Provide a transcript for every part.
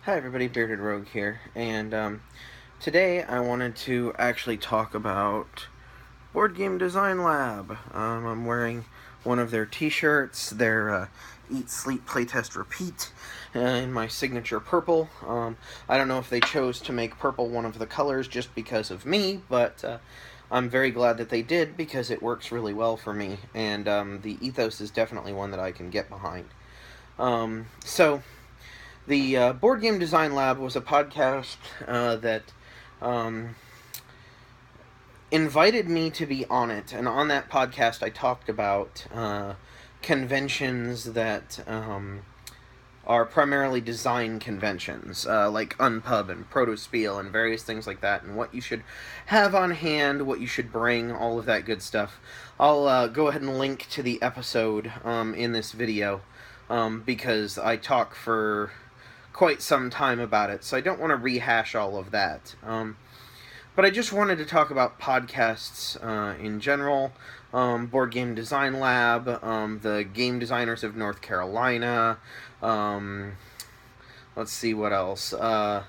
Hi everybody, Bearded Rogue here, and today I wanted to actually talk about Board Game Design Lab. I'm wearing one of their t-shirts, their Eat, Sleep, Playtest, Repeat, in my signature purple. I don't know if they chose to make purple one of the colors just because of me, but I'm very glad that they did because it works really well for me, and the ethos is definitely one that I can get behind. The Board Game Design Lab was a podcast that invited me to be on it, and on that podcast I talked about conventions that are primarily design conventions, like Unpub and Protospiel and various things like that, and what you should have on hand, what you should bring, all of that good stuff. I'll go ahead and link to the episode in this video because I talk for quite some time about it, so I don't want to rehash all of that. But I just wanted to talk about podcasts in general, Board Game Design Lab, the Game Designers of North Carolina, let's see what else. I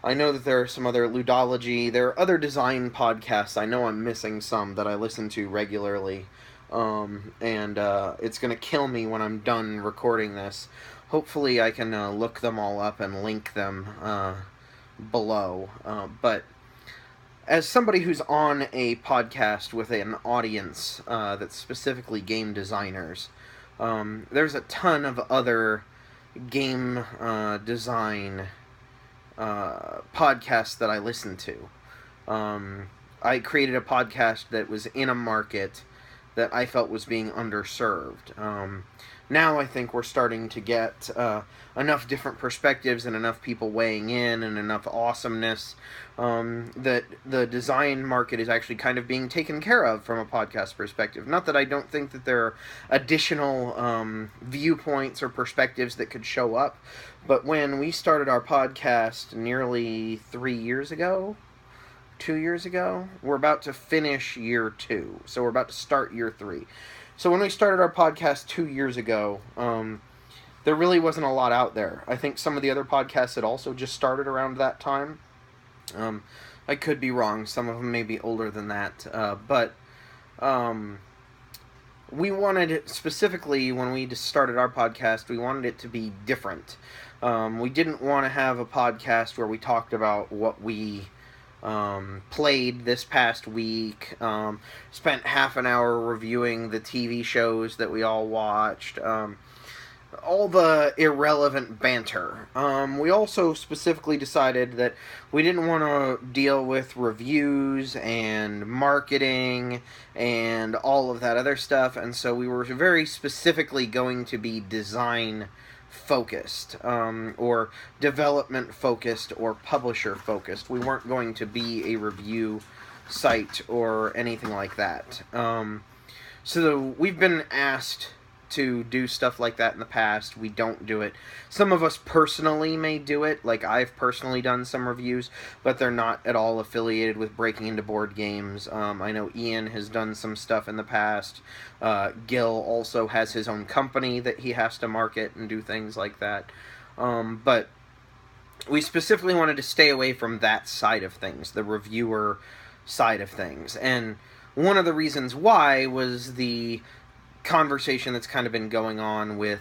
know that there are some other ludology, there are other design podcasts. I know I'm missing some that I listen to regularly, and it's going to kill me when I'm done recording this. Hopefully I can look them all up and link them below. But as somebody who's on a podcast with an audience that's specifically game designers, there's a ton of other game design podcasts that I listen to. I created a podcast that was in a market that I felt was being underserved. Now I think we're starting to get enough different perspectives and enough people weighing in and enough awesomeness that the design market is actually kind of being taken care of from a podcast perspective. Not that I don't think that there are additional viewpoints or perspectives that could show up, but when we started our podcast nearly 3 years ago, 2 years ago, we're about to finish year 2, so we're about to start year 3. So when we started our podcast 2 years ago, there really wasn't a lot out there. I think some of the other podcasts had also just started around that time. I could be wrong. Some of them may be older than that. But we wanted, specifically when we just started our podcast, we wanted it to be different. We didn't want to have a podcast where we talked about what we played this past week, spent half an hour reviewing the TV shows that we all watched, all the irrelevant banter. We also specifically decided that we didn't want to deal with reviews and marketing and all of that other stuff, and so we were very specifically going to be design focused, or development focused, or publisher focused. We weren't going to be a review site or anything like that. So we've been asked to do stuff like that in the past. We don't do it. Some of us personally may do it, like I've personally done some reviews, but they're not at all affiliated with Breaking Into Board Games. I know Ian has done some stuff in the past. Gil also has his own company that he has to market and do things like that. But we specifically wanted to stay away from that side of things, the reviewer side of things. And one of the reasons why was the conversation that's kind of been going on with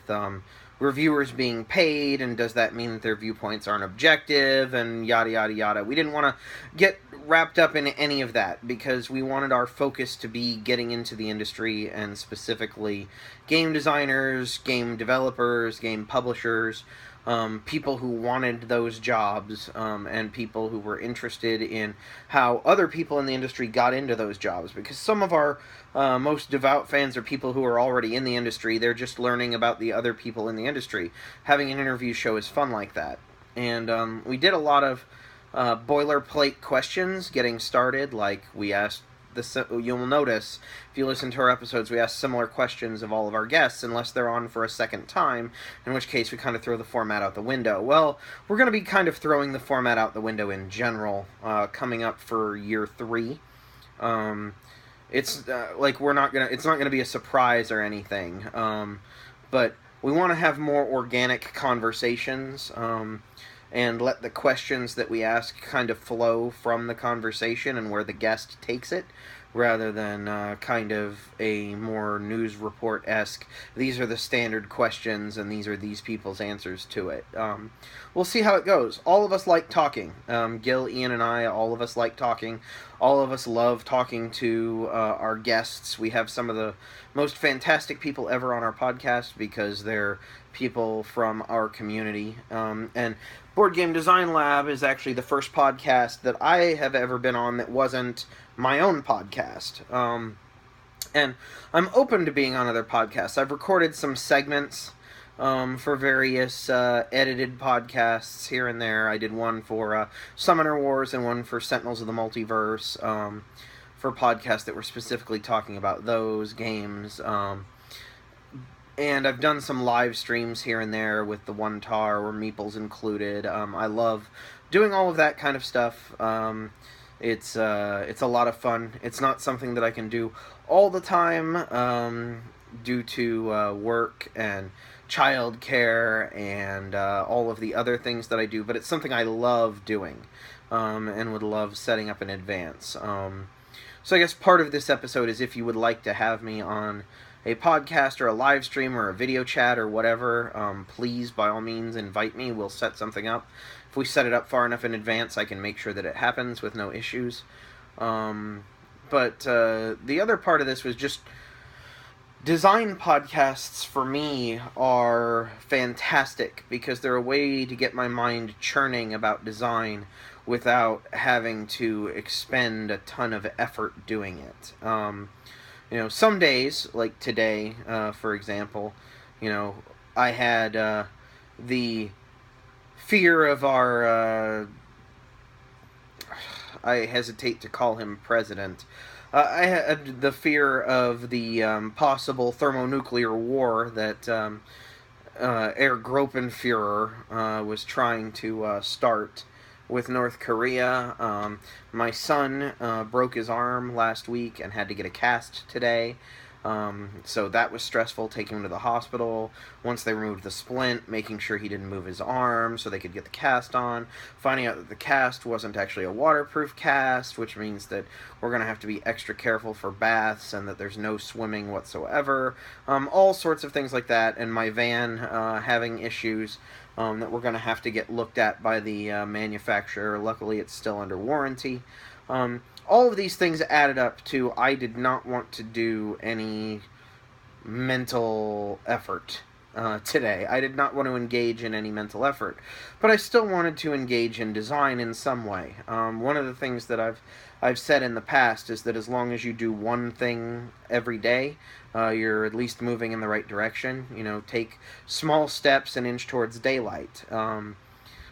reviewers being paid, and does that mean that their viewpoints aren't objective, and yada yada yada. We didn't want to get wrapped up in any of that because we wanted our focus to be getting into the industry, and specifically game designers, game developers, game publishers, people who wanted those jobs, and people who were interested in how other people in the industry got into those jobs. Because some of our most devout fans are people who are already in the industry. They're just learning about the other people in the industry. Having an interview show is fun like that. And we did a lot of boilerplate questions getting started. Like we asked, you'll notice if you listen to our episodes, we ask similar questions of all of our guests unless they're on for a second time, in which case we kind of throw the format out the window. Well, we're going to be kind of throwing the format out the window in general coming up for year 3. It's like it's not gonna be a surprise or anything, but we want to have more organic conversations. and let the questions that we ask kind of flow from the conversation and where the guest takes it, rather than kind of a more news report-esque, these are the standard questions and these are these people's answers to it. We'll see how it goes. All of us like talking. Gil, Ian, and I, all of us like talking. All of us love talking to our guests. We have some of the most fantastic people ever on our podcast because they're people from our community. And Board Game Design Lab is actually the first podcast that I have ever been on that wasn't my own podcast. And I'm open to being on other podcasts. I've recorded some segments for various edited podcasts here and there. I did one for Summoner Wars and one for Sentinels of the Multiverse, for podcasts that were specifically talking about those games. And I've done some live streams here and there with the One Tar or Meeple's included. I love doing all of that kind of stuff. It's a lot of fun. It's not something that I can do all the time due to work and childcare and all of the other things that I do, but it's something I love doing and would love setting up in advance. So I guess part of this episode is if you would like to have me on a podcast or a live stream or a video chat or whatever, please, by all means, invite me. We'll set something up. If we set it up far enough in advance, I can make sure that it happens with no issues. But the other part of this was just design podcasts for me are fantastic because they're a way to get my mind churning about design without having to expend a ton of effort doing it. You know, some days, like today, for example, you know, I had the fear of our, I hesitate to call him president, I had the fear of the possible thermonuclear war that Herr Gropenführer was trying to start with North Korea. My son broke his arm last week and had to get a cast today. So that was stressful, taking him to the hospital. Once they removed the splint, making sure he didn't move his arm so they could get the cast on. Finding out that the cast wasn't actually a waterproof cast, which means that we're going to have to be extra careful for baths and that there's no swimming whatsoever. All sorts of things like that. And my van having issues that we're going to have to get looked at by the manufacturer. Luckily, it's still under warranty. All of these things added up to I did not want to do any mental effort today. I did not want to engage in any mental effort, but I still wanted to engage in design in some way. One of the things that I've said in the past is that as long as you do one thing every day, you're at least moving in the right direction. You know, take small steps and inch towards daylight.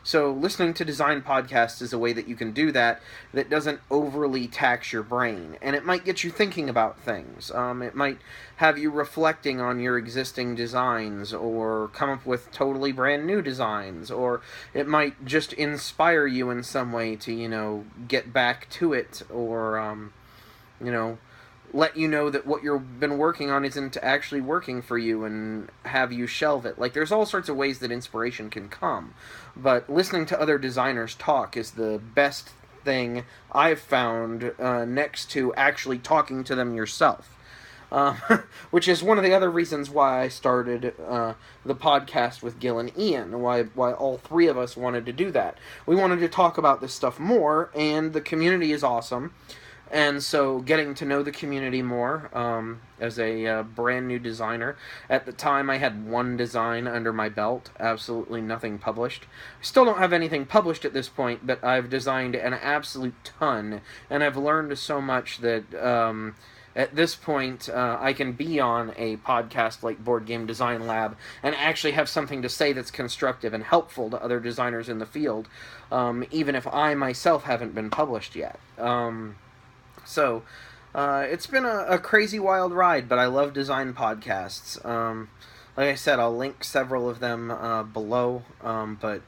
So listening to design podcasts is a way that you can do that doesn't overly tax your brain. And it might get you thinking about things. It might have you reflecting on your existing designs or come up with totally brand new designs. Or it might just inspire you in some way to, you know, get back to it or, you know, let you know that what you've been working on isn't actually working for you and have you shelve it. Like, there's all sorts of ways that inspiration can come. But listening to other designers talk is the best thing I've found next to actually talking to them yourself. Which is one of the other reasons why I started the podcast with Gil and Ian, why all three of us wanted to do that. We wanted to talk about this stuff more, and the community is awesome. And so getting to know the community more as a brand new designer. At the time, I had one design under my belt, absolutely nothing published. I still don't have anything published at this point, but I've designed an absolute ton, and I've learned so much that at this point I can be on a podcast like Board Game Design Lab and actually have something to say that's constructive and helpful to other designers in the field, even if I myself haven't been published yet. So, it's been a crazy wild ride, but I love design podcasts. Like I said, I'll link several of them below, but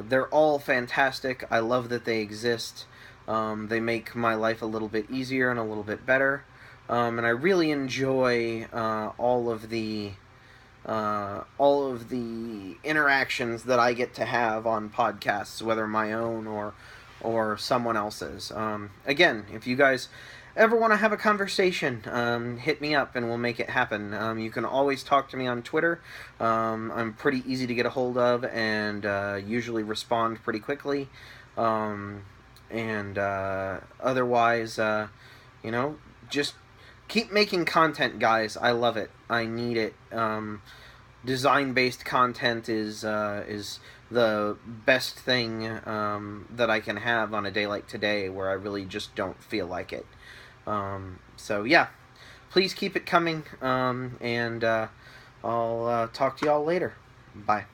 they're all fantastic. I love that they exist. They make my life a little bit easier and a little bit better. And I really enjoy all of the all of the interactions that I get to have on podcasts, whether my own or someone else's. Again, if you guys ever want to have a conversation, hit me up and we'll make it happen. You can always talk to me on Twitter. I'm pretty easy to get a hold of and usually respond pretty quickly. Otherwise, just keep making content, guys. I love it. I need it. Design-based content is the best thing that I can have on a day like today, where I really just don't feel like it. So yeah, please keep it coming, and I'll talk to y'all later. Bye.